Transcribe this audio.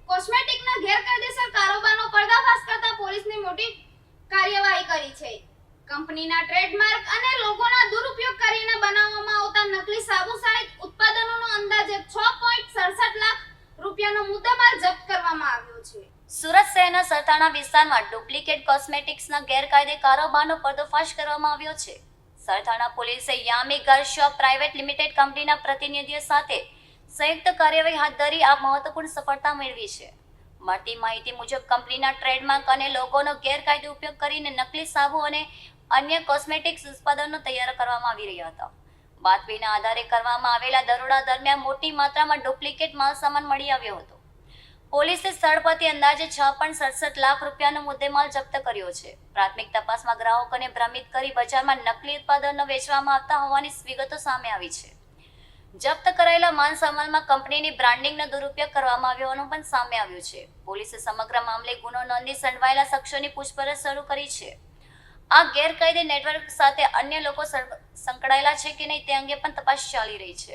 કોસ્મેટિકના ગેરકાયદેસર કારોબારનો પર્દાફાશ કરતા પોલીસની મોટી કાર્યવાહી કરી છે. કંપનીના ટ્રેડમાર્ક અને લોગોના દુરુપયોગ કરીને બનાવવામાં આવતા નકલી સાબુ સહિત ઉત્પાદનોનો અંદાજે 6.67 લાખ રૂપિયાનો મુદ્દામાલ જપ્ત કરવામાં આવ્યો છે. સુરત શહેરના સરથાણા વિસ્તારમાં ડુપ્લિકેટ કોસ્મેટિક્સના ગેરકાયદે કારોબારનો પર્દાફાશ કરવામાં આવ્યો છે. સરથાણા પોલીસે Yami girl shop private limited કંપનીના પ્રતિનિધિઓ સાથે સંયુક્ત કાર્યવાહી હાથ ધરી આ મહત્વપૂર્ણ સફળતા મેળવી છે. મળતી માહિતી મુજબ કંપનીના ટ્રેડમાર્ક અને લોગોનો ગેરકાયદે ઉપયોગ કરીને નકલી સાબુ અને અન્ય કોસ્મેટિક્સ ઉત્પાદનો તૈયાર કરવામાં આવી રહ્યા હતા. બાતમીના આધારે કરવામાં આવેલા દરોડા દરમિયાન મોટી માત્રામાં ડુપ્લિકેટ માલસામાન મળી આવ્યો હતો. પોલીસે સ્થળ પરથી અંદાજે 6.67 લાખ રૂપિયાનો મુદ્દેમાલ જપ્ત કર્યો છે. પ્રાથમિક તપાસમાં ગ્રાહકોને ભ્રમિત કરી બજારમાં નકલી ઉત્પાદનો વેચવામાં આવતા હોવાની વિગતો સામે આવી છે. જપ્ત કરાયેલા માલસામાનમાં કંપનીની બ્રાન્ડિંગનો દુરુપયોગ કરવામાં આવ્યો હોવાનું પણ સામે આવ્યું છે. પોલીસે સમગ્ર મામલે ગુનો નોંધી સંડવાયેલા શખ્સોની પૂછપરછ શરૂ કરી છે. આ ગેરકાયદે નેટવર્ક સાથે અન્ય લોકો સંકળાયેલા છે કે નહીં તે અંગે પણ તપાસ ચાલી રહી છે.